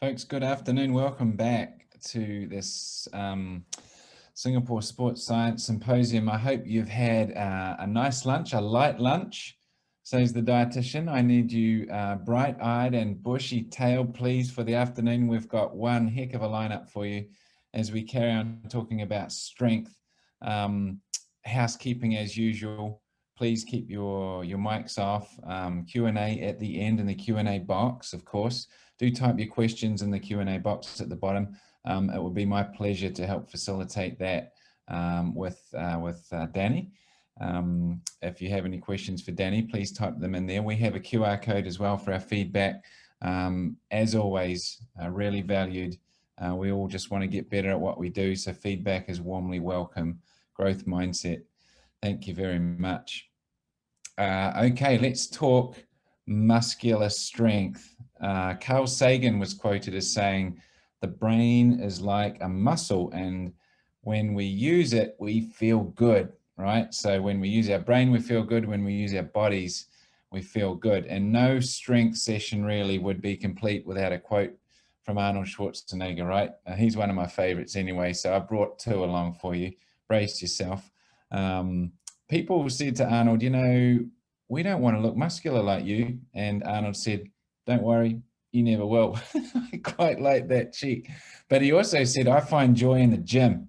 Folks, good afternoon. Welcome back to this Singapore Sports Science Symposium. I hope you've had a nice lunch, a light lunch, says the dietitian. I need you bright-eyed and bushy-tailed, please, for the afternoon. We've got one heck of a lineup for you as we carry on talking about strength. Housekeeping as usual. Please keep your mics off. Q&A at the end in the Q&A box, of course. Do type your questions in the Q&A box at the bottom. It would be my pleasure to help facilitate that with Danny. If you have any questions for Danny, please type them in there. We have a QR code as well for our feedback. As always, really valued. We all just want to get better at what we do, so feedback is warmly welcome. Growth mindset. Thank you very much. Okay, let's talk muscular strength. Carl Sagan was quoted as saying, "The brain is like a muscle, and when we use it, we feel good," right? So when we use our brain, we feel good. When we use our bodies, we feel good. And no strength session really would be complete without a quote from Arnold Schwarzenegger, right? He's one of my favorites anyway, so I brought two along for you. Brace yourself. People said to Arnold, you know, we don't want to look muscular like you. And Arnold said, don't worry, you never will. I quite like that cheek. But he also said, I find joy in the gym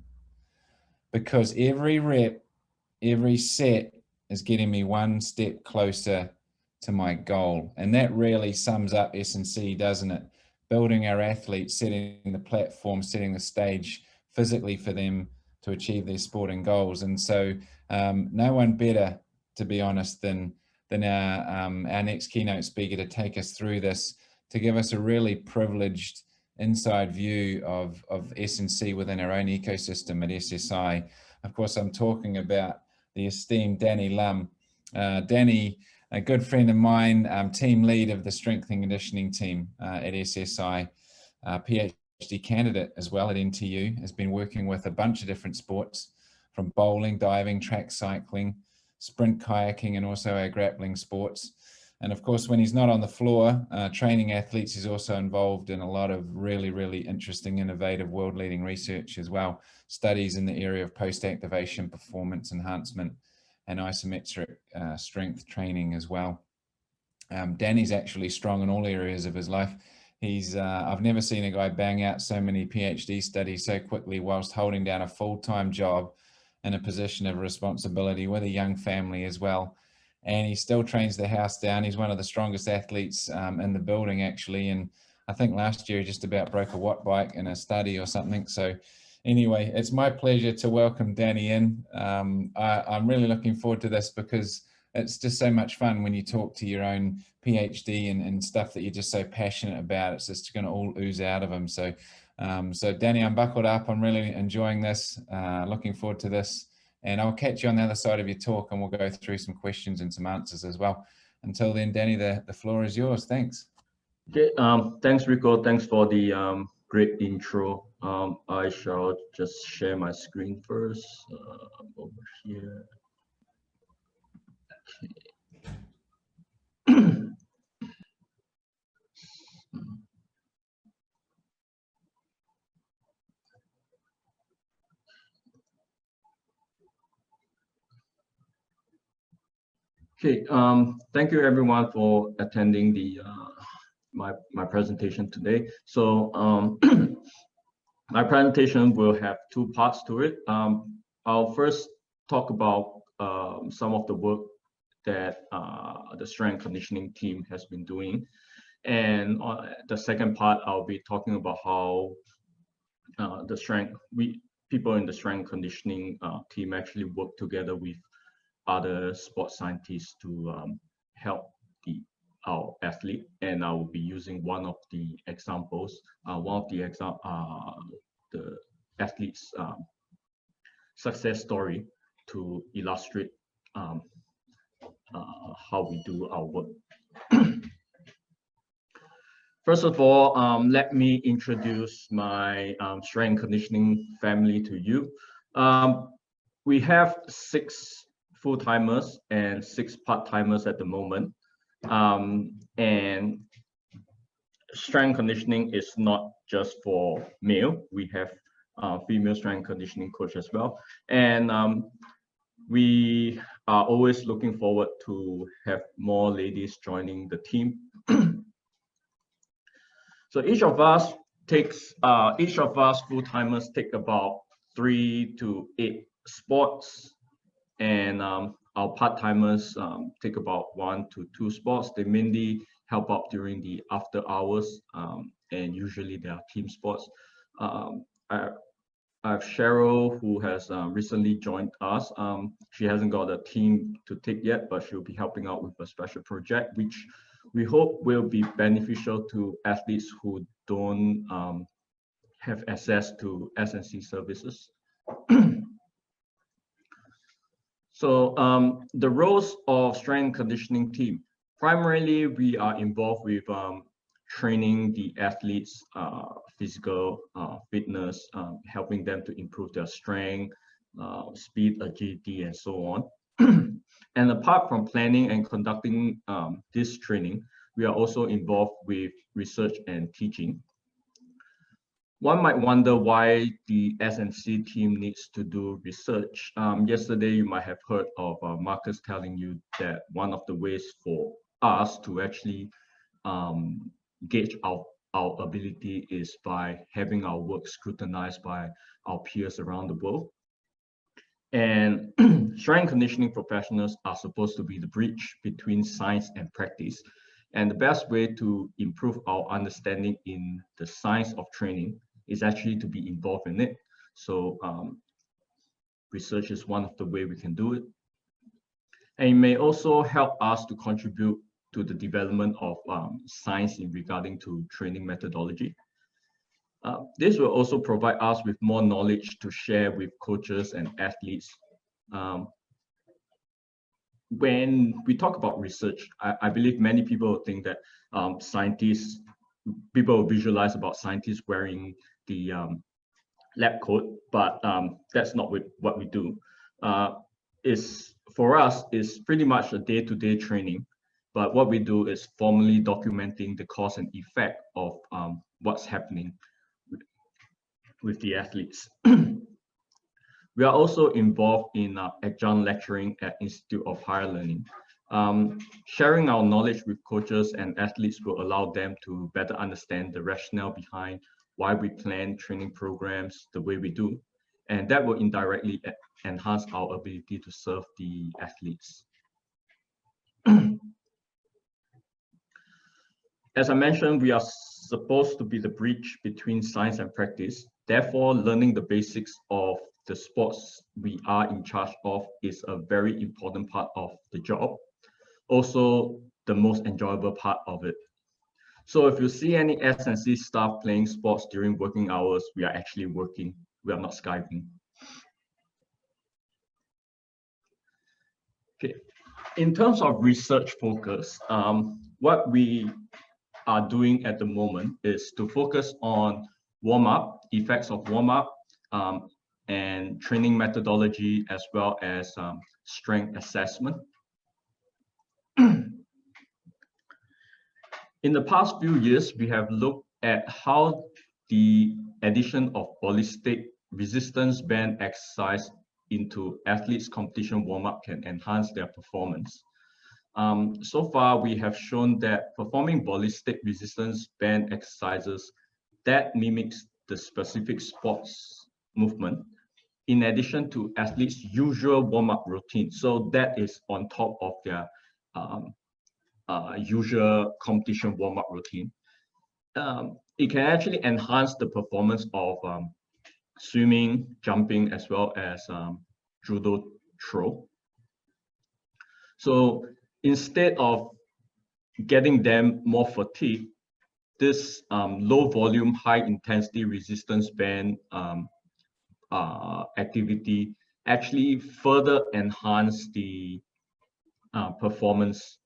because every rep, every set is getting me one step closer to my goal. And that really sums up S&C, doesn't it? Building our athletes, setting the platform, setting the stage physically for them to achieve their sporting goals. And so no one better, to be honest, than our next keynote speaker to take us through this, to give us a really privileged inside view of S&C within our own ecosystem at SSI. Of course, I'm talking about the esteemed Danny Lum. Danny, a good friend of mine, team lead of the strength and conditioning team at SSI, PhD candidate as well at NTU, has been working with a bunch of different sports from bowling, diving, track cycling, sprint kayaking, and also our grappling sports. And of course, when he's not on the floor training athletes, he's also involved in a lot of really, really interesting, innovative, world-leading research as well. Studies in the area of post-activation, performance enhancement, and isometric strength training as well. Danny's actually strong in all areas of his life. He's, I've never seen a guy bang out so many PhD studies so quickly whilst holding down a full-time job in a position of responsibility with a young family as well. And he still trains the house down. He's one of the strongest athletes in the building, actually. And I think last year he just about broke a watt bike in a study or something. So anyway, it's my pleasure to welcome Danny in. I'm really looking forward to this because it's just so much fun when you talk to your own PhD and stuff that you're just so passionate about. It's just going to all ooze out of him. So Danny, I'm buckled up. I'm really enjoying this, looking forward to this. And I'll catch you on the other side of your talk and we'll go through some questions and some answers as well. Until then, Danny, the floor is yours. Thanks. Okay, thanks, Rico. Thanks for the great intro. I shall just share my screen first over here. Okay. Okay, thank you everyone for attending the my presentation today. So my presentation will have two parts to it. I'll first talk about some of the work that the strength conditioning team has been doing. And the second part, I'll be talking about how people in the strength conditioning team actually work together with other sports scientists to help our athlete. And I will be using one of the examples, the athlete's success story to illustrate how we do our work. First of all, let me introduce my strength conditioning family to you. We have 6 full-timers and 6 part-timers at the moment. And strength conditioning is not just for male. We have female strength conditioning coach as well. And we are always looking forward to have more ladies joining the team. So each of us full-timers take about 3 to 8 sports, and our part-timers take about 1 to 2 sports. They mainly help out during the after hours, and usually they are team sports. I have Cheryl, who has recently joined us. She hasn't got a team to take yet, but she'll be helping out with a special project, which we hope will be beneficial to athletes who don't have access to S&C services. So the roles of strength and conditioning team. Primarily, we are involved with training the athletes' physical fitness, helping them to improve their strength, speed, agility, and so on. And apart from planning and conducting this training, we are also involved with research and teaching. One might wonder why the S&C team needs to do research. Yesterday, you might have heard of Marcus telling you that one of the ways for us to actually gauge our ability is by having our work scrutinized by our peers around the world. And strength conditioning professionals are supposed to be the bridge between science and practice. And the best way to improve our understanding in the science of training is actually to be involved in it. So research is one of the ways we can do it. And it may also help us to contribute to the development of science in regarding to training methodology. This will also provide us with more knowledge to share with coaches and athletes. When we talk about research, I believe many people think that people will visualize about scientists wearing the lab coat, but that's not what we do. For us, it's pretty much a day-to-day training. But what we do is formally documenting the cause and effect of what's happening with the athletes. We are also involved in adjunct lecturing at Institute of Higher Learning. Sharing our knowledge with coaches and athletes will allow them to better understand the rationale behind why we plan training programs the way we do. And that will indirectly enhance our ability to serve the athletes. As I mentioned, we are supposed to be the bridge between science and practice. Therefore, learning the basics of the sports we are in charge of is a very important part of the job. Also, the most enjoyable part of it. So if you see any S&C staff playing sports during working hours, we are actually working. We are not Skyping. Okay. In terms of research focus, what we are doing at the moment is to focus on warm-up, effects of warm-up, and training methodology, as well as strength assessment. In the past few years, we have looked at how the addition of ballistic resistance band exercise into athletes' competition warm-up can enhance their performance. So far, we have shown that performing ballistic resistance band exercises that mimics the specific sports movement, in addition to athletes' usual warm-up routine. So that is on top of their usual competition warm-up routine. It can actually enhance the performance of swimming, jumping, as well as judo throw. So instead of getting them more fatigued, this low volume, high intensity resistance band activity actually further enhance the performance.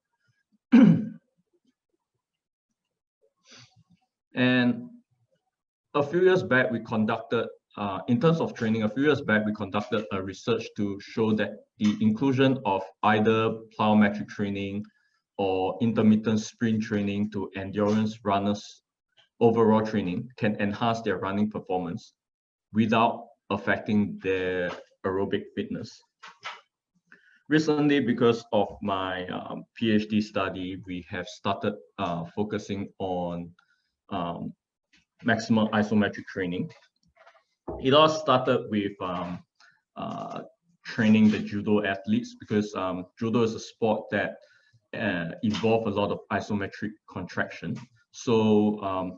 And a few years back, we conducted, in terms of training, a few years back, we conducted a research to show that the inclusion of either plyometric training or intermittent sprint training to endurance runners overall training can enhance their running performance without affecting their aerobic fitness. Recently, because of my PhD study, we have started focusing on maximum isometric training. It all started with training the judo athletes, because judo is a sport that involves a lot of isometric contraction. So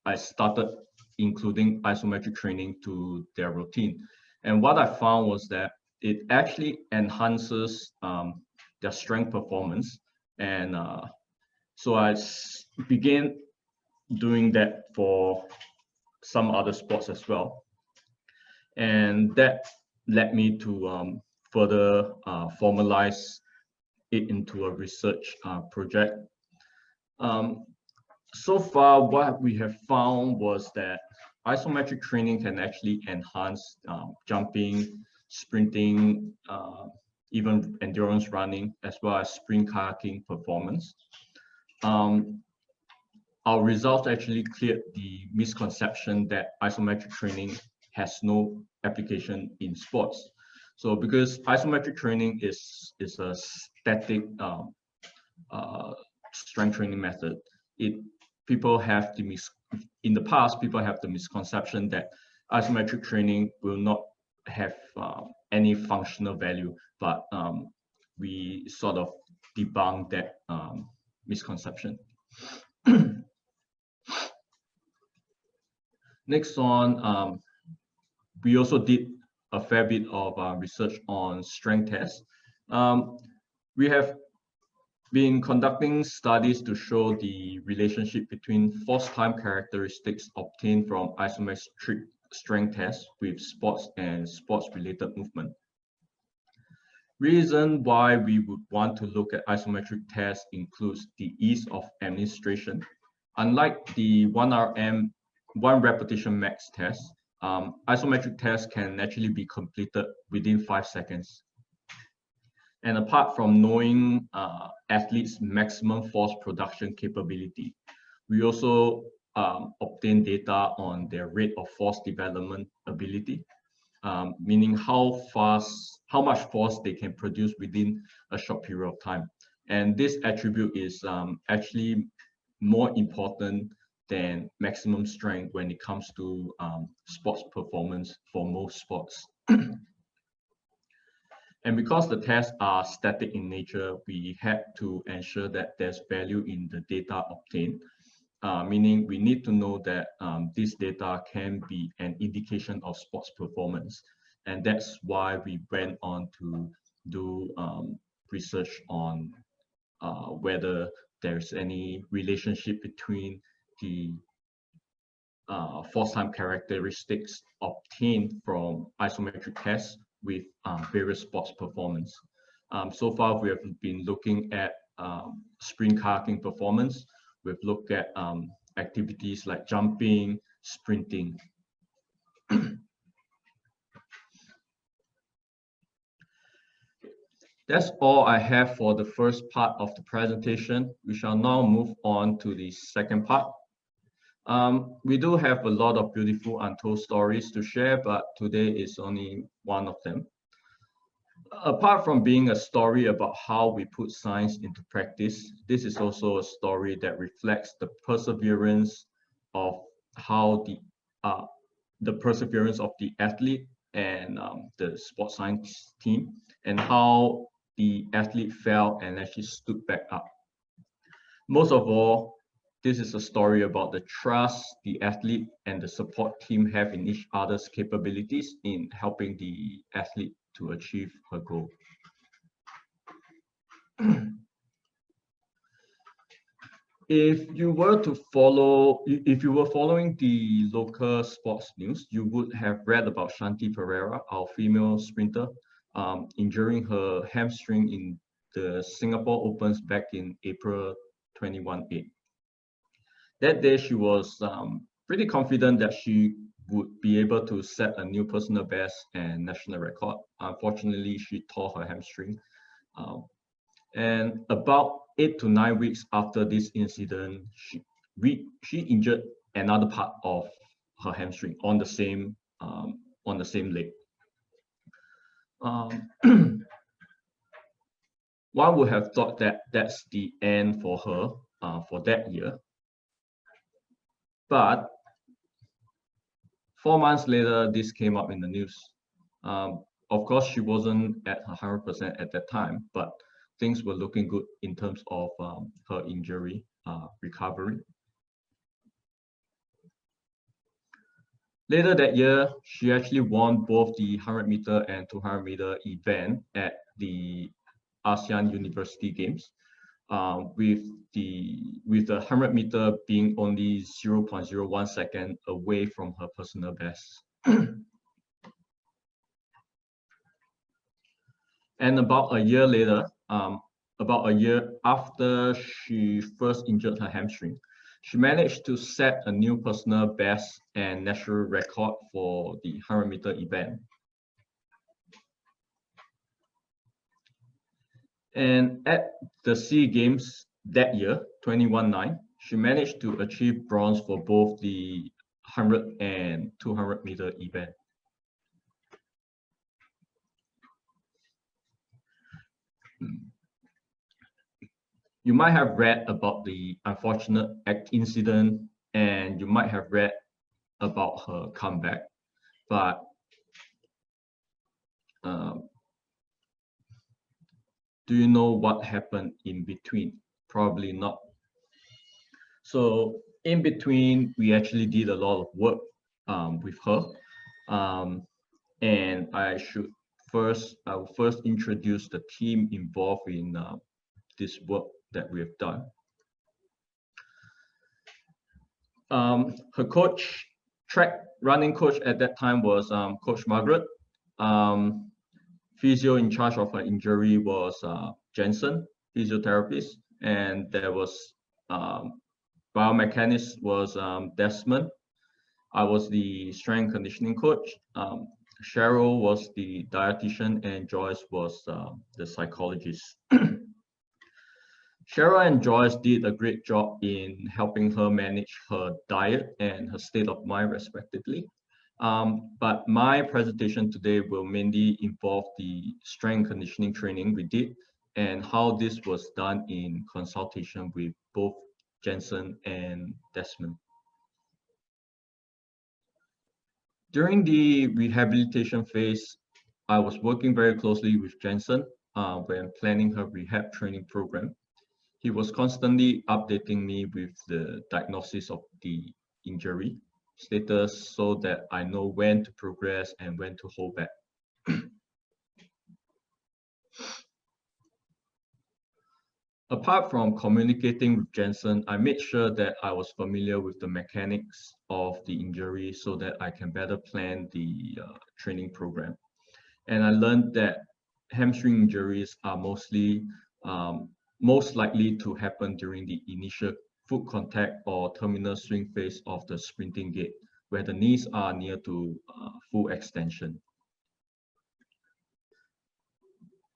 I started including isometric training to their routine. And what I found was that it actually enhances their strength performance. And so I began doing that for some other sports as well. And that led me to further formalize it into a research project. So far, what we have found was that isometric training can actually enhance jumping, sprinting, even endurance running, as well as sprint kayaking performance. Our results actually cleared the misconception that isometric training has no application in sports. So because isometric training is a static strength training method, people have in the past, people have the misconception that isometric training will not have any functional value, but we sort of debunk that misconception. Next on, we also did a fair bit of research on strength tests. We have been conducting studies to show the relationship between force time characteristics obtained from isometric strength tests with sports and sports-related movement. Reason why we would want to look at isometric tests includes the ease of administration. Unlike the 1RM, 1 repetition max test, isometric tests can actually be completed within 5 seconds. And apart from knowing athletes' maximum force production capability, we also obtain data on their rate of force development ability, meaning how much force they can produce within a short period of time. And this attribute is actually more important than maximum strength when it comes to sports performance for most sports. And because the tests are static in nature, we had to ensure that there's value in the data obtained, meaning we need to know that this data can be an indication of sports performance. And that's why we went on to do research on whether there's any relationship between the force time characteristics obtained from isometric tests with various sports performance. So far, we have been looking at sprint kayaking performance. We've looked at activities like jumping, sprinting. That's all I have for the first part of the presentation. We shall now move on to the second part. We do have a lot of beautiful untold stories to share, but today is only one of them. Apart from being a story about how we put science into practice, this is also a story that reflects the perseverance of how the perseverance of the athlete and the sports science team, and how the athlete fell and actually stood back up. Most of all, this is a story about the trust the athlete and the support team have in each other's capabilities in helping the athlete to achieve her goal. If you were following the local sports news, you would have read about Shanti Pereira, our female sprinter, injuring her hamstring in the Singapore Opens back in April 2018. That day, she was pretty confident that she would be able to set a new personal best and national record. Unfortunately, she tore her hamstring. And about 8 to 9 weeks after this incident, she injured another part of her hamstring on the same leg. One would have thought that that's the end for her for that year, but 4 months later, this came up in the news. Of course, she wasn't at 100% at that time, but things were looking good in terms of her injury recovery. Later that year, she actually won both the 100-meter and 200-meter event at the ASEAN University Games, with the 100-meter being only 0.01 second away from her personal best. And about a year later, about a year after she first injured her hamstring, she managed to set a new personal best and national record for the 100-meter event. And at the SEA Games that year, 2019, she managed to achieve bronze for both the 100 and 200-meter event. You might have read about the unfortunate incident, and you might have read about her comeback, but do you know what happened in between? Probably not. So in between, we actually did a lot of work with her, and I will first introduce the team involved in this work that we have done. Her coach, track running coach at that time was Coach Margaret. Physio in charge of her injury was Jensen, physiotherapist, and there was biomechanist was Desmond. I was the strength conditioning coach. Cheryl was the dietitian, and Joyce was the psychologist. Cheryl and Joyce did a great job in helping her manage her diet and her state of mind, respectively. But my presentation today will mainly involve the strength conditioning training we did and how this was done in consultation with both Jensen and Desmond. During the rehabilitation phase, I was working very closely with Jensen when planning her rehab training program. He was constantly updating me with the diagnosis of the injury status so that I know when to progress and when to hold back. Apart from communicating with Jensen, I made sure that I was familiar with the mechanics of the injury so that I can better plan the training program. And I learned that hamstring injuries are most likely to happen during the initial foot contact or terminal swing phase of the sprinting gait, where the knees are near to full extension.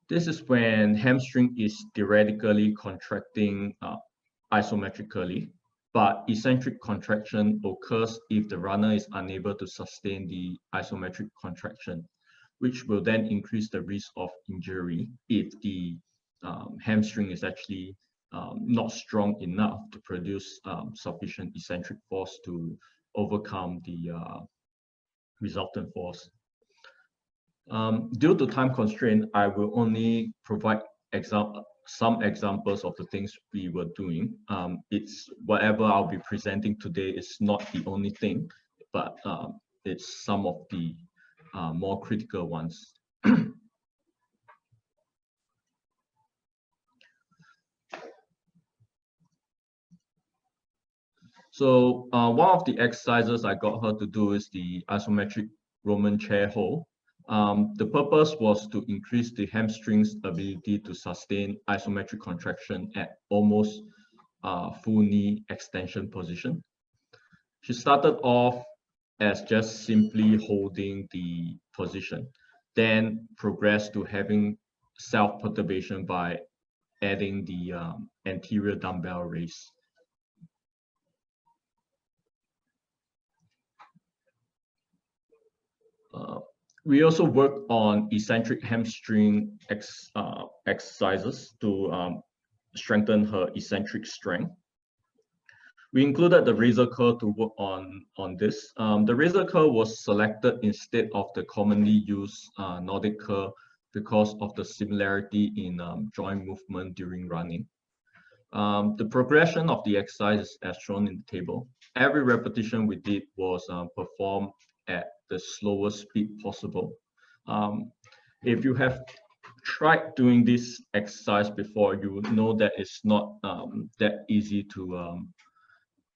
This is when hamstring is theoretically contracting isometrically, but eccentric contraction occurs if the runner is unable to sustain the isometric contraction, which will then increase the risk of injury if the hamstring is actually not strong enough to produce sufficient eccentric force to overcome the resultant force. Due to time constraint, I will only provide some examples of the things we were doing. It's whatever I'll be presenting today is not the only thing, but it's some of the more critical ones. So one of the exercises I got her to do is the isometric Roman chair hold. The purpose was to increase the hamstring's ability to sustain isometric contraction at almost full knee extension position. She started off as just simply holding the position, then progressed to having self-perturbation by adding the anterior dumbbell raise. We also work on eccentric hamstring exercises to strengthen her eccentric strength. We included the razor curl to work on this. The razor curl was selected instead of the commonly used Nordic curl because of the similarity in joint movement during running. The progression of the exercise is as shown in the table. Every repetition we did was performed at the slowest speed possible. If you have tried doing this exercise before, you would know that it's not that easy to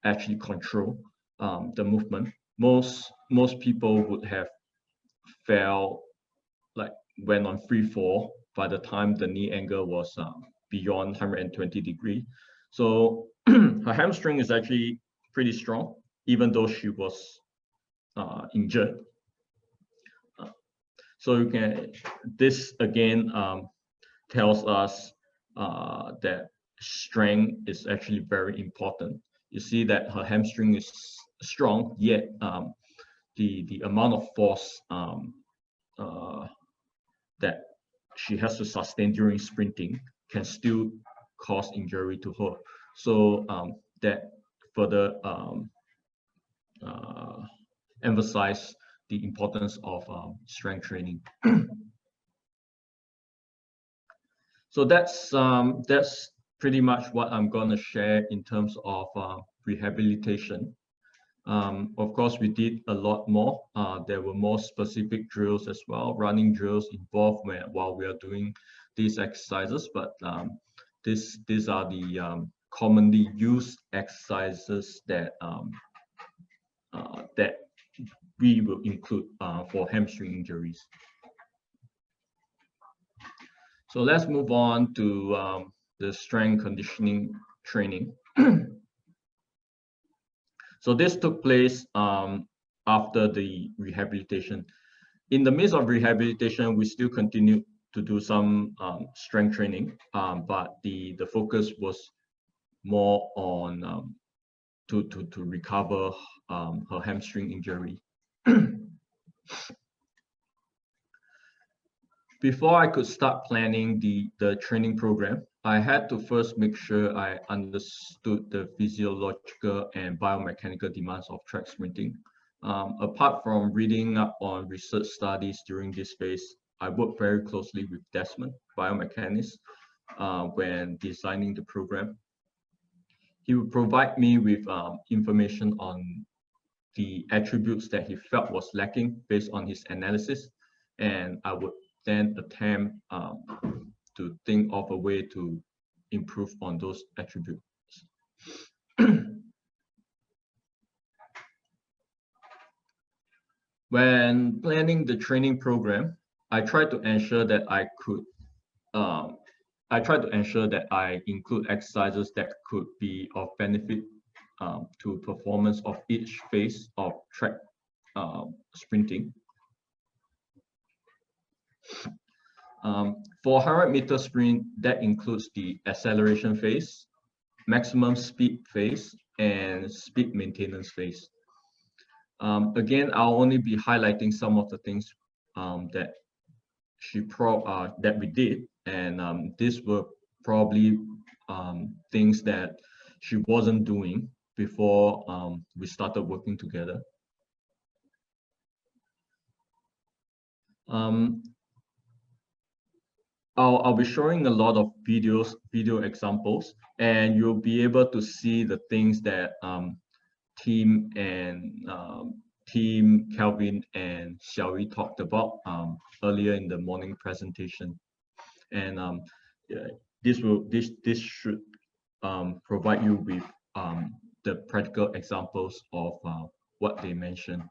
actually control the movement. Most people would have fell, like went on free fall by the time the knee angle was beyond 120 degrees. So her hamstring is actually pretty strong, even though she was injured. So you can, this again tells us that strength is actually very important. You see that her hamstring is strong, yet the amount of force that she has to sustain during sprinting can still cause injury to her. So that further emphasize the importance of strength training. So that's pretty much what I'm going to share in terms of rehabilitation. Of course, we did a lot more. There were more specific drills as well, running drills involved while we are doing these exercises, but these are the commonly used exercises that that we will include for hamstring injuries. So let's move on to the strength conditioning training. So this took place after the rehabilitation. In the midst of rehabilitation, we still continue to do some strength training, but the focus was more on to recover her hamstring injury. Before I could start planning the training program, I had to first make sure I understood the physiological and biomechanical demands of track sprinting. Apart from reading up on research studies during this phase, I worked very closely with Desmond, biomechanist, when designing the program. He would provide me with information on the attributes that he felt was lacking based on his analysis, and I would then attempt to think of a way to improve on those attributes. When planning the training program, I tried to ensure that I include exercises that could be of benefit to performance of each phase of track sprinting. For 100-meter sprint, that includes the acceleration phase, maximum speed phase, and speed maintenance phase. Again, I'll only be highlighting some of the things that we did, and these were probably things that she wasn't doing before we started working together. I'll be showing a lot of video examples, and you'll be able to see the things that Team Kelvin and Xiaoyi talked about earlier in the morning presentation, and this should provide you with the practical examples of what they mentioned.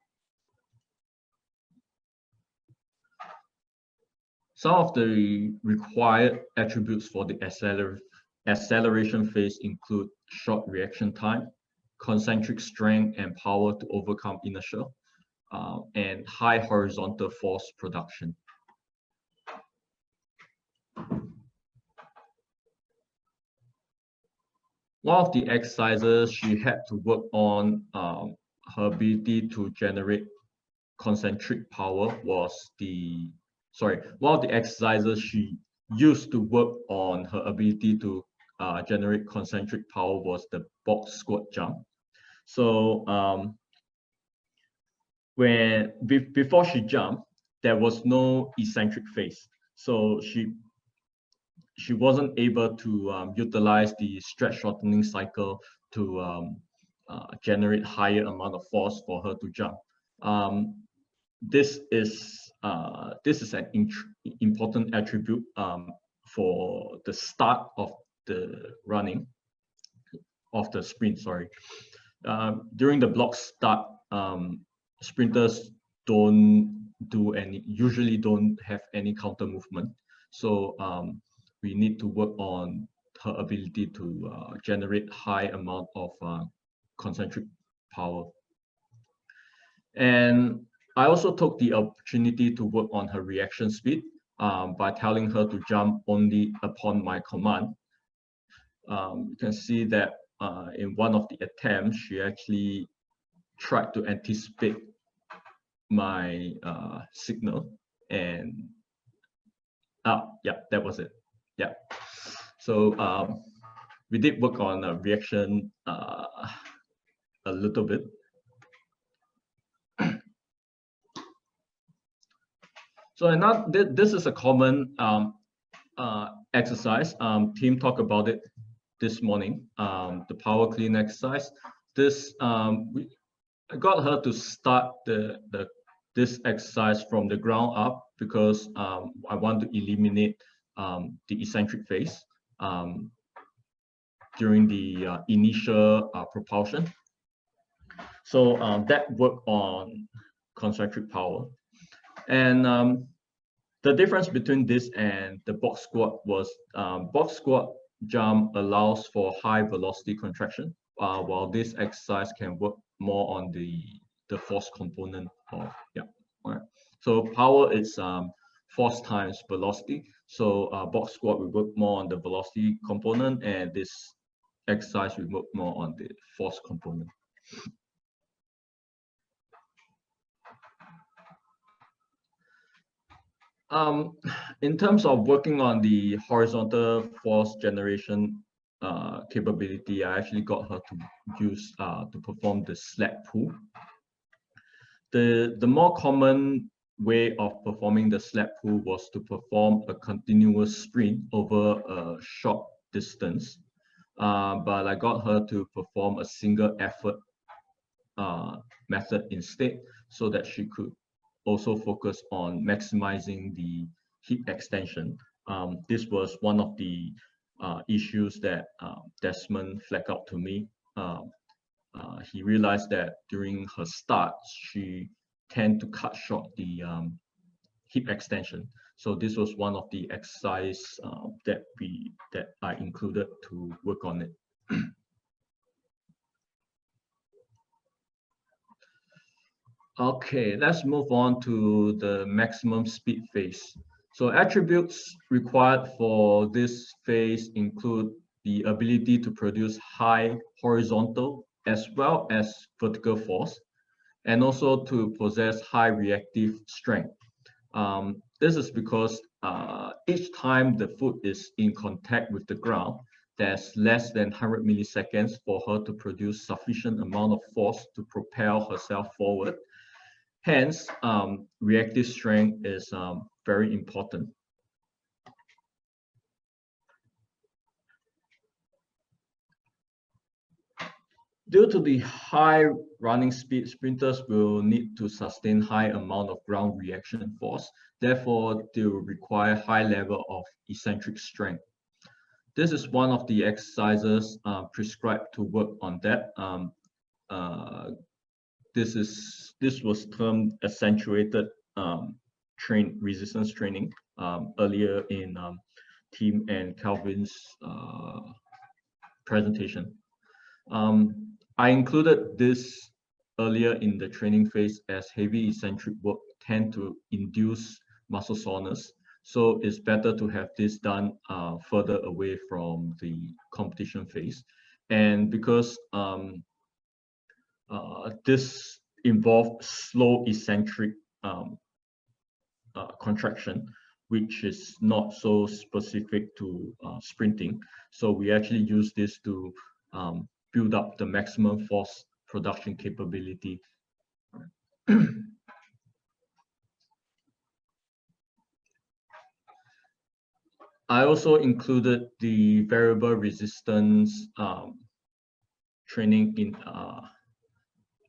Some of the required attributes for the acceleration phase include short reaction time, concentric strength and power to overcome inertia, and high horizontal force production. One of the exercises she had to work on her ability to generate concentric power was one of the exercises she used to work on her ability to generate concentric power was the box squat jump. So before she jumped, there was no eccentric phase, so she wasn't able to utilize the stretch shortening cycle to generate higher amount of force for her to jump. This is an important attribute for the start of the running of the sprint. Sorry, during the block start, sprinters usually don't have any counter movement. So we need to work on her ability to generate high amount of concentric power. And I also took the opportunity to work on her reaction speed by telling her to jump only upon my command. You can see that in one of the attempts, she actually tried to anticipate my signal, and yeah, that was it. Yeah, so we did work on a reaction a little bit. So now this is a common exercise. Team talked about it this morning. The power clean exercise. This I got her to start this exercise from the ground up because I want to eliminate the eccentric phase during the initial propulsion. So that worked on concentric power. And the difference between this and the box squat was box squat jump allows for high velocity contraction, while this exercise can work more on the force component of, yeah. All right. So power is force times velocity. So box squat we work more on the velocity component, and this exercise we work more on the force component. In terms of working on the horizontal force generation capability, I actually got her to use to perform the sled pull. The more common way of performing the sled pull was to perform a continuous sprint over a short distance, but I got her to perform a single effort method instead, so that she could also focus on maximizing the hip extension. This was one of the issues that Desmond flagged out to me. He realized that during her start, she tend to cut short the hip extension. So this was one of the exercises that I included to work on it. Okay, let's move on to the maximum speed phase. So attributes required for this phase include the ability to produce high horizontal as well as vertical force, and also to possess high reactive strength. This is because each time the foot is in contact with the ground, there's less than 100 milliseconds for her to produce sufficient amount of force to propel herself forward. Hence, reactive strength is very important. Due to the high running speed, sprinters will need to sustain high amount of ground reaction force. Therefore, they will require high level of eccentric strength. This is one of the exercises prescribed to work on that. This was termed accentuated resistance training earlier in Tim and Calvin's presentation. I included this earlier in the training phase, as heavy eccentric work tend to induce muscle soreness. So it's better to have this done further away from the competition phase. And because this involve slow eccentric contraction, which is not so specific to sprinting. So we actually use this to build up the maximum force production capability. I also included the variable resistance training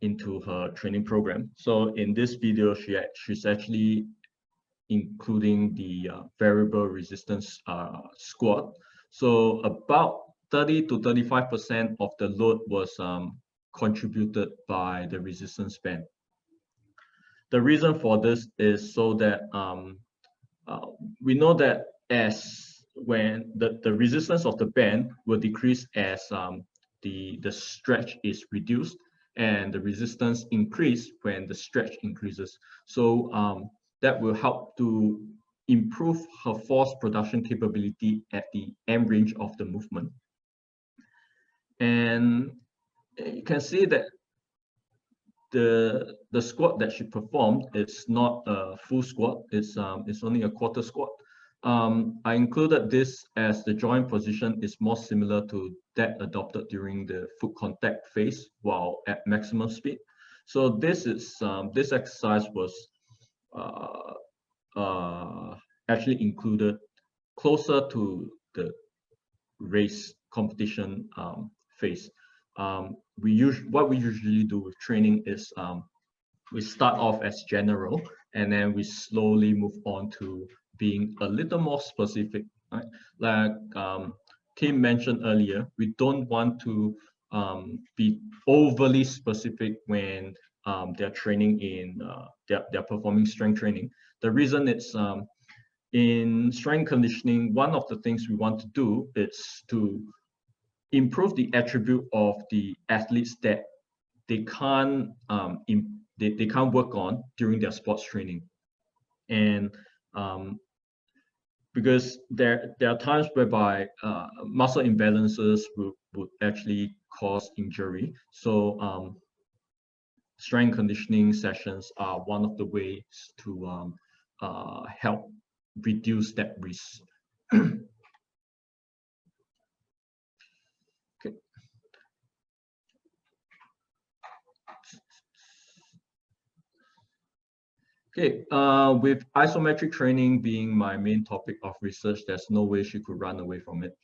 into her training program. So in this video, she's actually including the variable resistance squat. So about 30 to 35% of the load was contributed by the resistance band. The reason for this is so that we know that when the resistance of the band will decrease as the stretch is reduced, and the resistance increase when the stretch increases. So that will help to improve her force production capability at the end range of the movement. And you can see that the squat that she performed is not a full squat, it's only a quarter squat. I included this as the joint position is more similar to that adopted during the foot contact phase while at maximum speed. So this exercise was actually included closer to the race competition phase. What we usually do with training is we start off as general, and then we slowly move on to being a little more specific, right? Like Tim mentioned earlier, we don't want to be overly specific when they're training in they're performing strength training. The reason it's in strength conditioning, one of the things we want to do is to improve the attribute of the athletes that they can't work on during their sports training. And because there are times whereby muscle imbalances would actually cause injury. So strength conditioning sessions are one of the ways to help reduce that risk. Okay. Okay, with isometric training being my main topic of research, there's no way she could run away from it.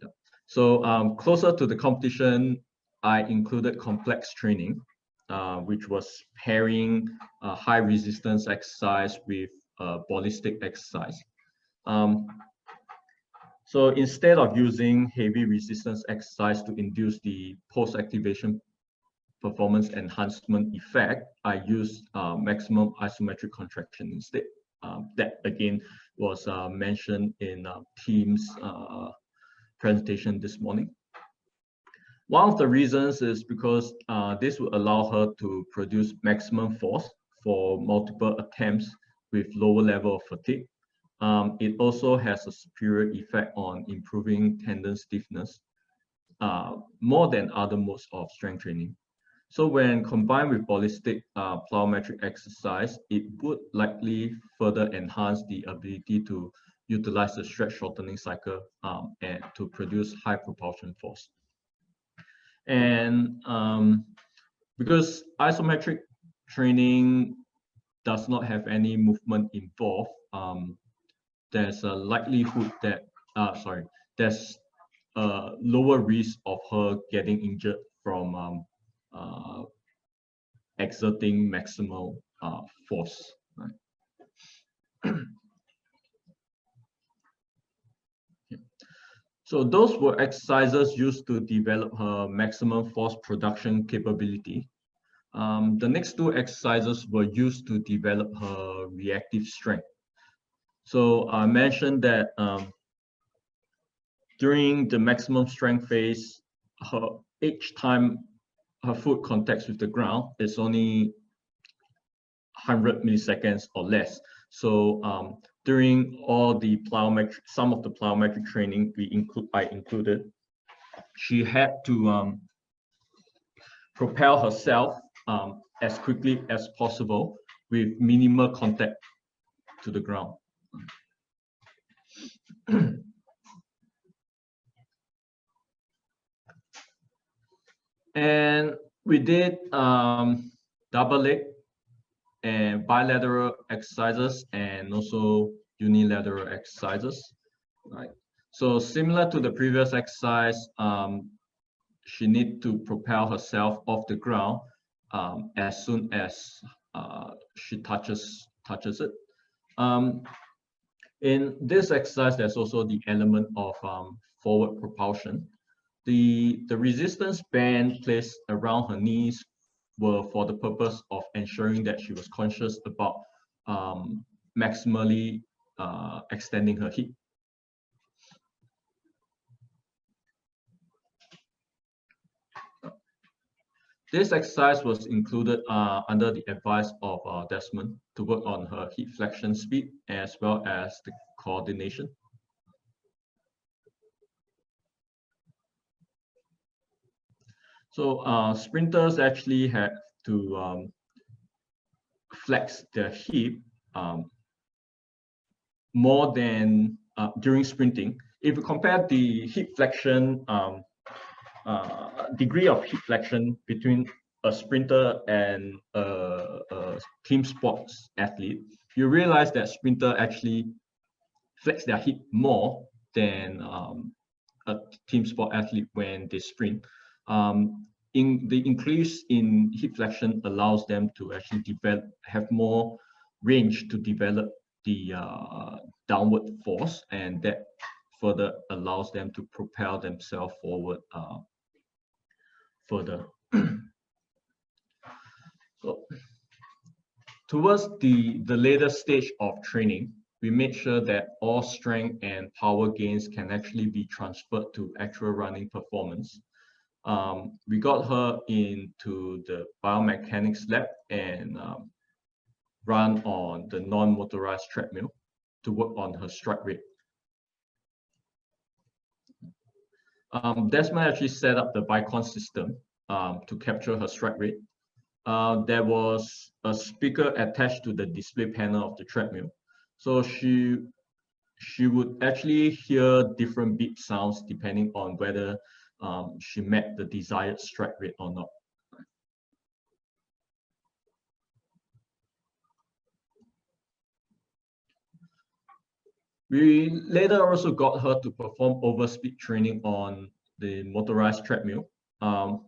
Yeah. So closer to the competition, I included complex training, which was pairing high resistance exercise with ballistic exercise. So instead of using heavy resistance exercise to induce the post-activation performance enhancement effect, I used maximum isometric contraction instead. That again was mentioned in Tim's presentation this morning. One of the reasons is because this will allow her to produce maximum force for multiple attempts with lower level of fatigue. It also has a superior effect on improving tendon stiffness more than other modes of strength training. So when combined with ballistic plyometric exercise, it would likely further enhance the ability to utilize the stretch shortening cycle and to produce high propulsion force. And because isometric training does not have any movement involved, there's a likelihood that, there's a lower risk of her getting injured from exerting maximal force. Right? So those were exercises used to develop her maximum force production capability. The next two exercises were used to develop her reactive strength. So I mentioned that during the maximum strength phase, each time her foot contacts with the ground, it's only 100 milliseconds or less. So during all the some of the plyometric training I included, she had to propel herself as quickly as possible with minimal contact to the ground. And we did double leg and bilateral exercises and also unilateral exercises, right? So similar to the previous exercise, she needs to propel herself off the ground as soon as she touches it. In this exercise, there's also the element of forward propulsion. The resistance band placed around her knees were for the purpose of ensuring that she was conscious about maximally extending her hip. This exercise was included under the advice of Desmond to work on her hip flexion speed as well as the coordination. So sprinters actually had to flex their hip more than during sprinting. If you compare the hip flexion degree of hip flexion between a sprinter and a team sports athlete, you realize that sprinter actually flex their hip more than a team sport athlete when they sprint. In the increase in hip flexion allows them to actually have more range to develop the downward force, and that further allows them to propel themselves forward further. So, towards the later stage of training, we made sure that all strength and power gains can actually be transferred to actual running performance. We got her into the biomechanics lab and run on the non-motorized treadmill to work on her strike rate. Desmond actually set up the Bicon system to capture her strike rate. There was a speaker attached to the display panel of the treadmill. So she would actually hear different beep sounds depending on whether she met the desired strike rate or not. We later also got her to perform overspeed training on the motorized treadmill.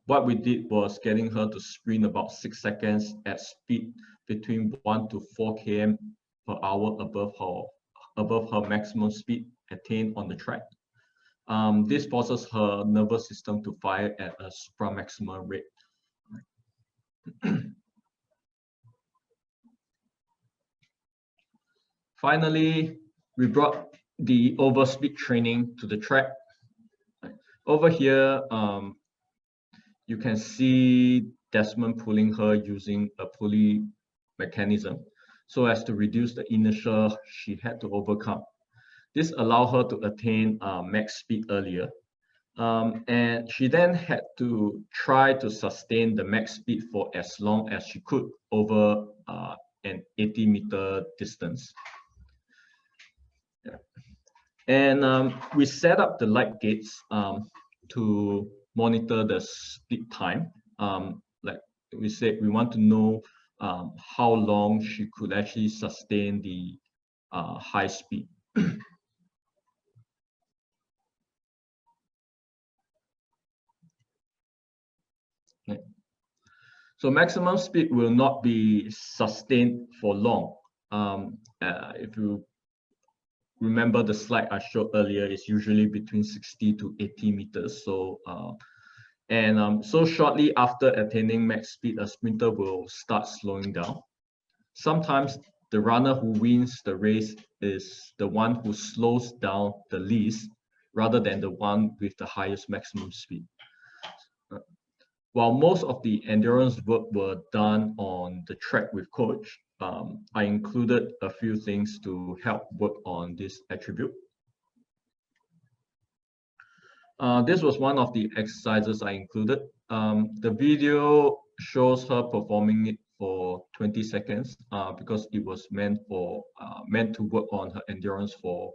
What we did was getting her to sprint about 6 seconds at speed between 1 to 4 km per hour above her maximum speed attained on the track. This forces her nervous system to fire at a supramaximal rate. Finally, we brought the overspeed training to the track. Over here, you can see Desmond pulling her using a pulley mechanism so as to reduce the inertia she had to overcome. This allowed her to attain max speed earlier. And she then had to try to sustain the max speed for as long as she could over an 80-meter distance. Yeah. And we set up the light gates to monitor the speed time. Like we said, we want to know how long she could actually sustain the high speed. So maximum speed will not be sustained for long. If you remember the slide I showed earlier, it's usually between 60 to 80 meters. So, so shortly after attaining max speed, a sprinter will start slowing down. Sometimes the runner who wins the race is the one who slows down the least, rather than the one with the highest maximum speed. While most of the endurance work were done on the track with coach, I included a few things to help work on this attribute. This was one of the exercises I included. The video shows her performing it for 20 seconds because it was meant to work on her endurance for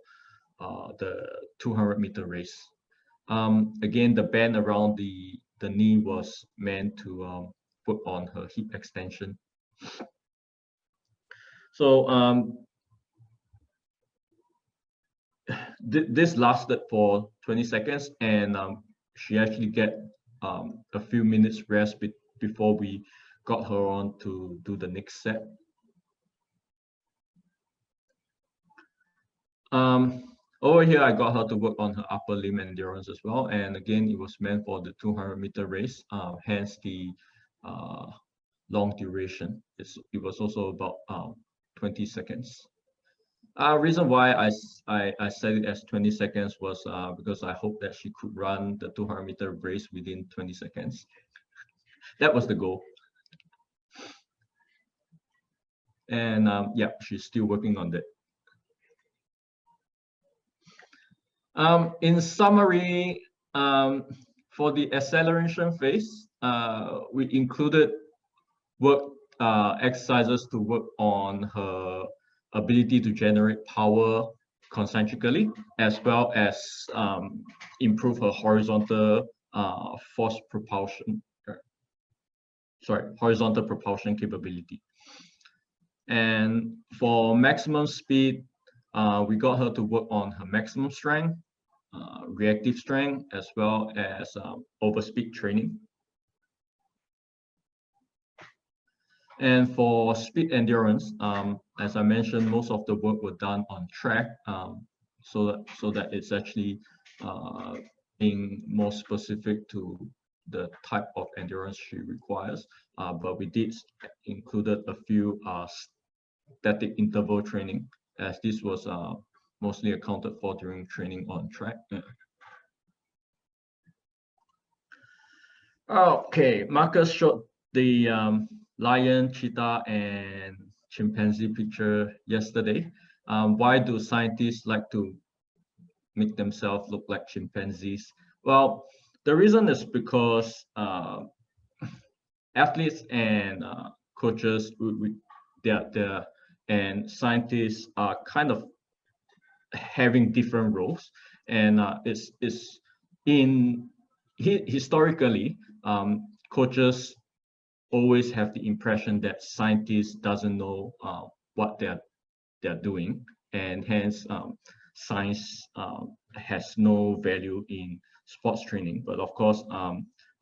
the 200-meter race. Again, the band around the knee was meant to work on her hip extension. So this lasted for 20 seconds, and she actually get a few minutes rest before we got her on to do the next set. Over here, I got her to work on her upper limb endurance as well. And again, it was meant for the 200-meter race, hence the long duration. It was also about 20 seconds. Reason why I set it as 20 seconds was because I hoped that she could run the 200-meter race within 20 seconds. That was the goal. And yeah, she's still working on that. In summary, for the acceleration phase, we included exercises to work on her ability to generate power concentrically, as well as improve her horizontal horizontal propulsion capability. And for maximum speed, we got her to work on her maximum strength, reactive strength, as well as overspeed training. And for speed endurance, as I mentioned, most of the work was done on track, so that it's actually being more specific to the type of endurance she requires. But we did included a few static interval training, as this was mostly accounted for during training on track. Okay, Marcus showed the lion, cheetah, and chimpanzee picture yesterday. Why do scientists like to make themselves look like chimpanzees? Well, the reason is because athletes and coaches, and scientists are kind of having different roles, and historically, coaches always have the impression that scientists doesn't know what they're doing, and hence science has no value in sports training. But of course,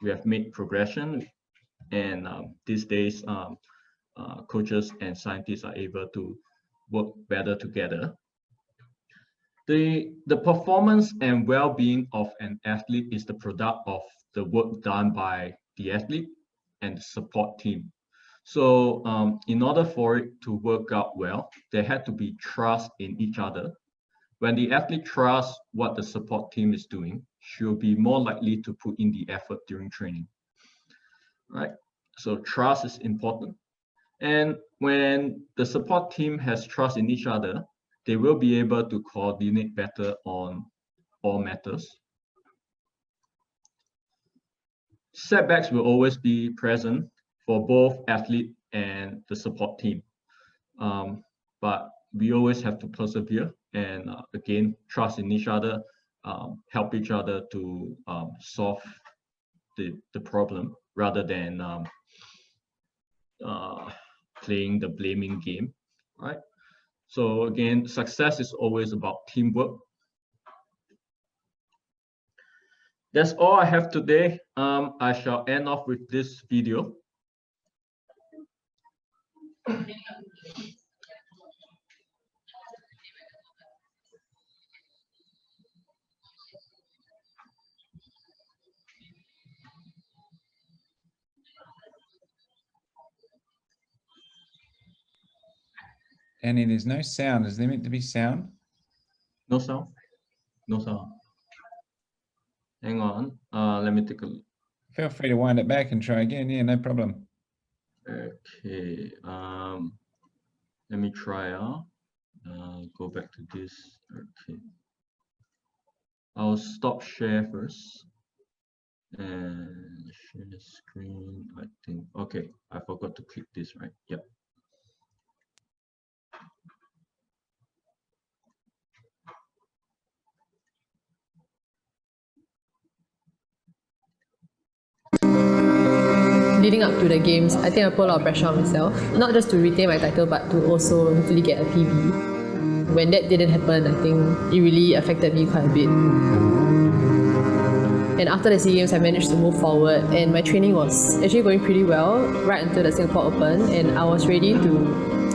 we have made progression, and these days coaches and scientists are able to work better together. The performance and well-being of an athlete is the product of the work done by the athlete and the support team. So in order for it to work out well, there had to be trust in each other. When the athlete trusts what the support team is doing, she'll be more likely to put in the effort during training. Right? So trust is important. And when the support team has trust in each other, they will be able to coordinate better on all matters. Setbacks will always be present for both athlete and the support team. But we always have to persevere and again, trust in each other, help each other to solve the problem rather than playing the blaming game, right? So again, success is always about teamwork. That's all I have today. I shall end off with this video. Danny, there's no sound. Is there meant to be sound? No sound? No sound. Hang on. Let me take a look. Feel free to wind it back and try again. Yeah, no problem. Okay. Let me try out. Go back to this. Okay. I'll stop share first and share the screen, I think. Okay, I forgot to click this, right? Yep. Leading up to the games, I think I put a lot of pressure on myself, not just to retain my title, but to also hopefully get a PB. When that didn't happen, I think it really affected me quite a bit. And after the SEA Games, I managed to move forward, and my training was actually going pretty well right until the Singapore Open, and I was ready to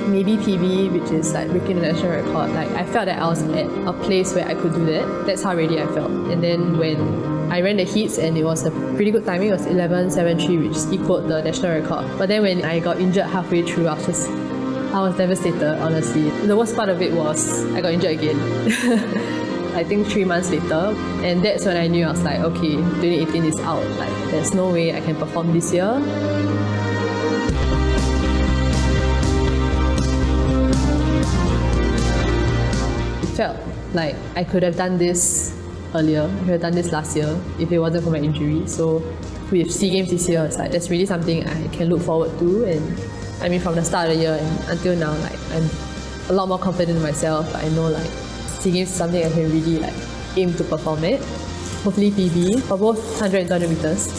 maybe PB, which is like breaking the national record. Like I felt that I was at a place where I could do that. That's how ready I felt. And then when I ran the heats, and it was a pretty good timing, it was 11.73, which equaled the national record. But then when I got injured halfway through, I was devastated, honestly. The worst part of it was I got injured again. I think 3 months later, and that's when I knew. I was like, okay, 2018 is out. Like, there's no way I can perform this year. It felt like I could have done this earlier. I could have done this last year if it wasn't for my injury. So with SEA Games this year, it's like that's really something I can look forward to. And I mean, from the start of the year and until now, like I'm a lot more confident in myself. I know like SEA Games is something I can really like aim to perform it. Hopefully PB for both 100 and 200 meters,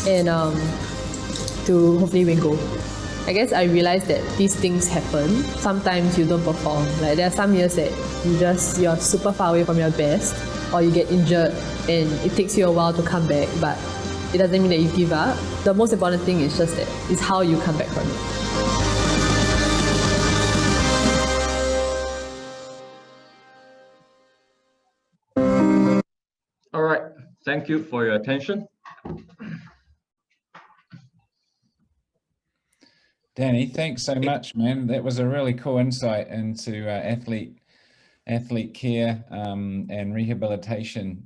and to hopefully win gold. I guess I realized that these things happen. Sometimes you don't perform. Like there are some years that you're super far away from your best, or you get injured and it takes you a while to come back, but it doesn't mean that you give up. The most important thing is just that is how you come back from it. All right, thank you for your attention. Danny, thanks so much, man. That was a really cool insight into athlete care and rehabilitation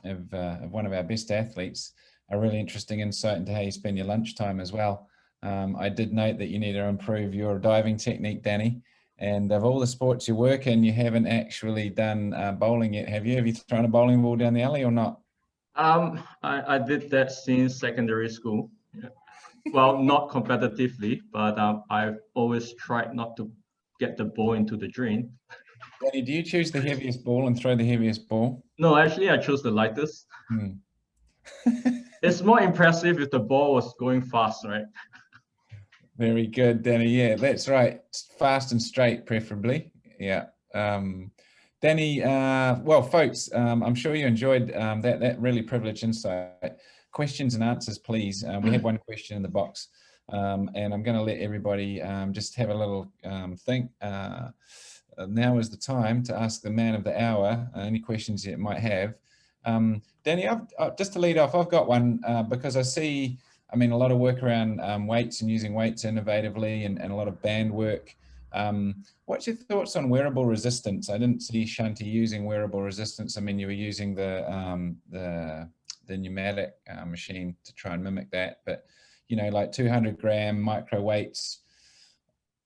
of one of our best athletes. A really interesting insight into how you spend your lunchtime as well. I did note that you need to improve your diving technique, Danny. And of all the sports you work in, you haven't actually done bowling yet, have you? Have you thrown a bowling ball down the alley or not? I did that since secondary school. Yeah. Well, not competitively, but I've always tried not to get the ball into the drain. Danny, do you choose the heaviest ball and throw the heaviest ball? No, actually, I chose the lightest. It's more impressive if the ball was going fast, right? Very good, Danny. Yeah, that's right. Fast and straight, preferably. Yeah. Danny, well, folks, I'm sure you enjoyed that really privileged insight. Questions and answers, please. We had one question in the box, and I'm going to let everybody just have a little think. Now is the time to ask the man of the hour any questions you might have. Danny, just to lead off, I've got one because I see, I mean, a lot of work around weights and using weights innovatively and a lot of band work. What's your thoughts on wearable resistance? I didn't see Shanti using wearable resistance. I mean, you were using the pneumatic machine to try and mimic that, but you know, like 200-gram micro weights,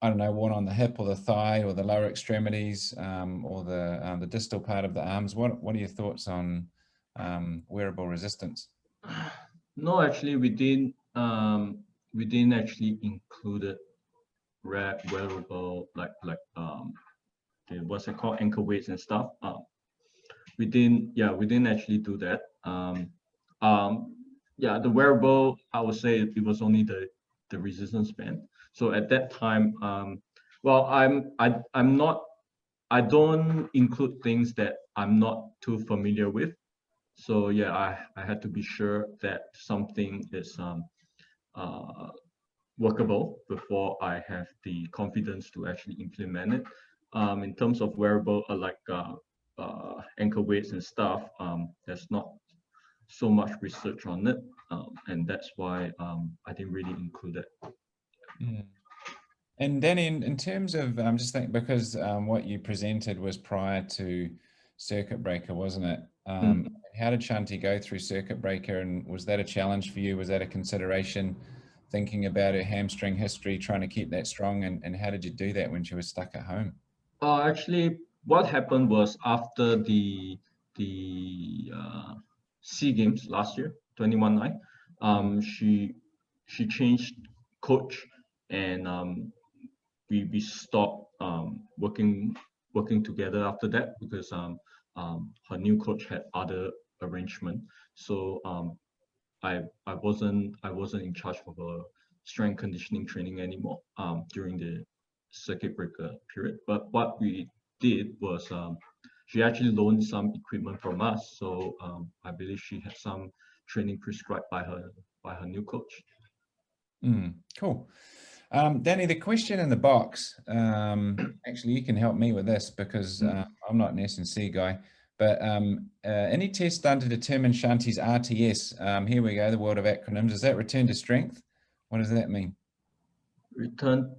I don't know, one on the hip or the thigh or the lower extremities or the distal part of the arms. What are your thoughts on wearable resistance? No, actually, we didn't actually include it wearable like what's it called, ankle weights and stuff. We didn't actually do that. Yeah, the wearable, I would say it was only the resistance band. So at that time, well, I don't include things that I'm not too familiar with. So yeah, I had to be sure that something is workable before I have the confidence to actually implement it. In terms of wearable, ankle weights and stuff, there's not so much research on it, and that's why I didn't really include it. And then in terms of, I'm just thinking, because what you presented was prior to circuit breaker, wasn't it? How did Shanti go through circuit breaker, and was that a challenge for you? Was that a consideration, thinking about her hamstring history, trying to keep that strong, and how did you do that when she was stuck at home? Actually, what happened was after the SEA Games last year, 21-9, She changed coach, and we stopped working together after that, because her new coach had other arrangement. So I wasn't in charge of her strength conditioning training anymore during the circuit breaker period. But what we did was she actually loaned some equipment from us. So I believe she had some training prescribed by her new coach. Cool. Danny, the question in the box, actually you can help me with this, because I'm not an S&C guy, but any test done to determine Shanti's RTS, here we go, the world of acronyms, is that return to strength? What does that mean? Return?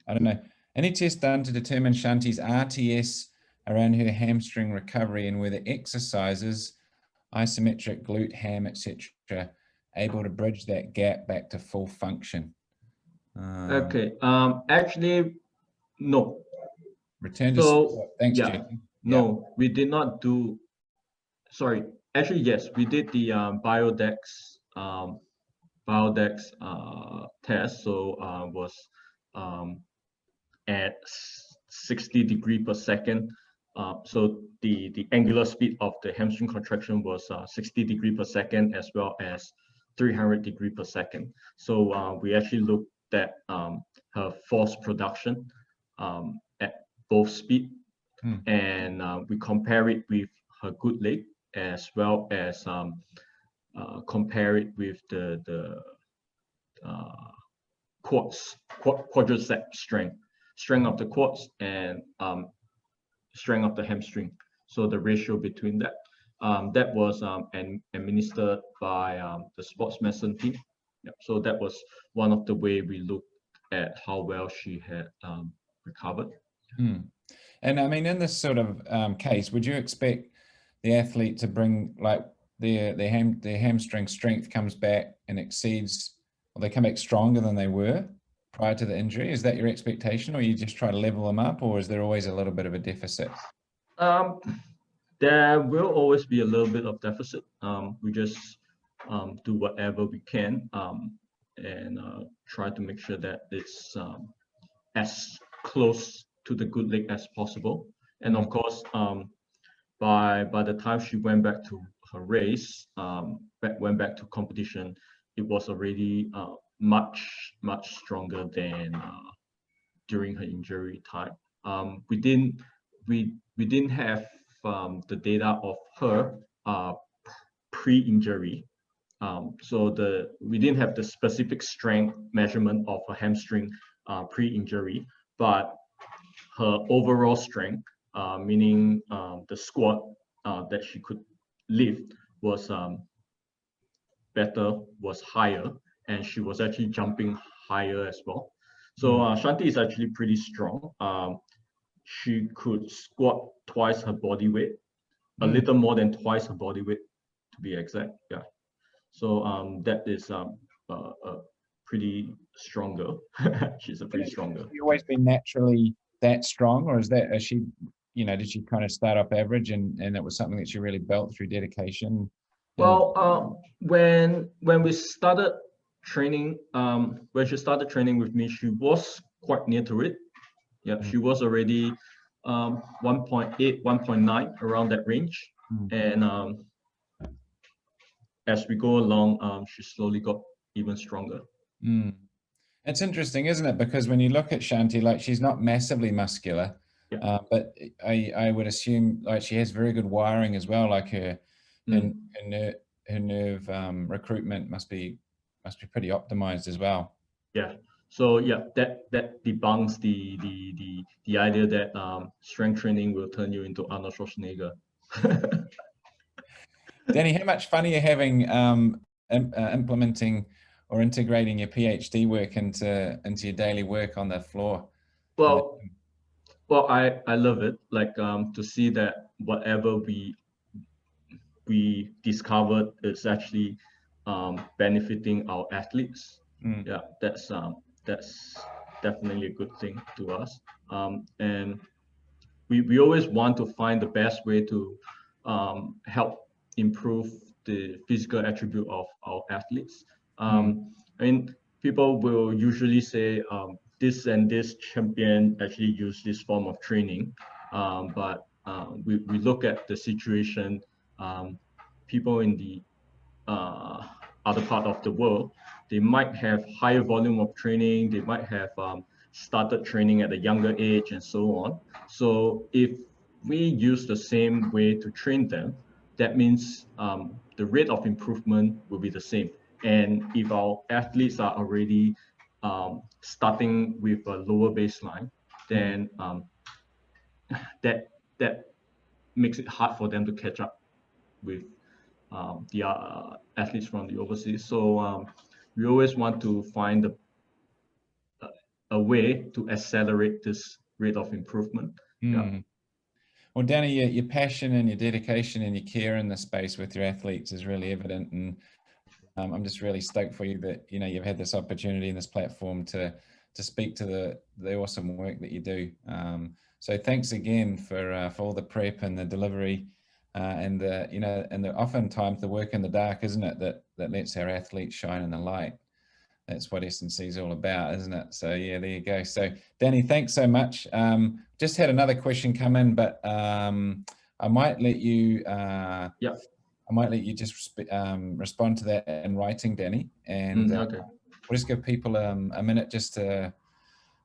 I don't know. Any test done to determine Shanti's RTS around her hamstring recovery, and whether exercises, isometric, glute, ham, etc., able to bridge that gap back to full function? Okay. Actually, no. Return to thanks, yeah, Jim. no, we did not do. Sorry. Actually, yes, we did the Biodex test. So was at 60 degrees per second. So the angular speed of the hamstring contraction was 60 degrees per second, as well as 300 degrees per second. So we actually looked at her force production at both speed, and we compare it with her good leg, as well as compare it with the quadricep strength of the quads, and strength of the hamstring. So the ratio between that, that was administered by the sports medicine team. So that was one of the way we looked at how well she had recovered. And I mean, in this sort of case, would you expect the athlete to bring, like, their hamstring strength comes back and exceeds, or they come back stronger than they were prior to the injury? Is that your expectation, or you just try to level them up, or is there always a little bit of a deficit? There will always be a little bit of deficit. We just do whatever we can and try to make sure that it's as close to the good leg as possible. And of course, by the time she went back to her race, went back to competition, it was already much stronger than during her injury time. We didn't have the data of her pre-injury, so we didn't have the specific strength measurement of her hamstring pre-injury, but her overall strength, meaning the squat that she could lift, was better, was higher, and she was actually jumping higher as well. So Shanti is actually pretty strong. She could squat twice her body weight, a little more than twice her body weight, to be exact. Yeah. So that is pretty stronger. She's a pretty stronger. Has she always been naturally that strong, or is she, did she kind of start up average, and it was something that she really built through dedication? Well, when we started training, when she started training with me, she was quite near to it. Yeah, she was already 1.8, 1.9, around that range. And as we go along, she slowly got even stronger. It's interesting, isn't it? Because when you look at Shanti, like, she's not massively muscular, but I would assume, like, she has very good wiring as well. Like her nerve recruitment must be pretty optimized as well. Yeah. So yeah, that debunks the idea that strength training will turn you into Arnold Schwarzenegger. Danny, how much fun are you having implementing or integrating your PhD work into your daily work on the floor? Well, I love it. Like, to see that whatever we discovered is actually benefiting our athletes. Yeah, that's definitely a good thing to us. And we always want to find the best way to help improve the physical attribute of our athletes. I mean, people will usually say this and this champion actually use this form of training, but we look at the situation. People in the other part of the world, they might have higher volume of training, they might have started training at a younger age and so on. So if we use the same way to train them, that means the rate of improvement will be the same. And if our athletes are already starting with a lower baseline, then that makes it hard for them to catch up with the athletes from the overseas. So we always want to find a way to accelerate this rate of improvement. Yeah. Well, Danny, your passion and your dedication and your care in the space with your athletes is really evident, and I'm just really stoked for you that you've had this opportunity and this platform to speak to the awesome work that you do. So thanks again for all the prep and the delivery, and the oftentimes the work in the dark, isn't it, that lets our athletes shine in the light. That's what S&C is all about, isn't it? So yeah, there you go. So Danny, thanks so much. Just had another question come in, but I might let you. I might let you just respond to that in writing, Danny, and Okay. we'll just give people a minute just to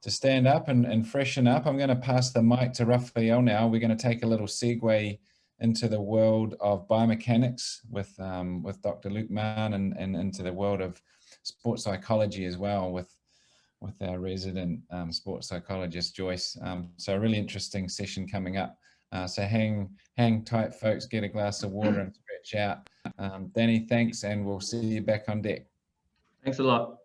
stand up and freshen up. I'm going to pass the mic to Raphael now. We're going to take a little segue into the world of biomechanics with Dr. Luke Mann, and into the world of sports psychology as well with our resident sports psychologist Joyce. So a really interesting session coming up. So hang tight, folks. Get a glass of water and stretch out. Danny, thanks, and we'll see you back on deck. Thanks a lot.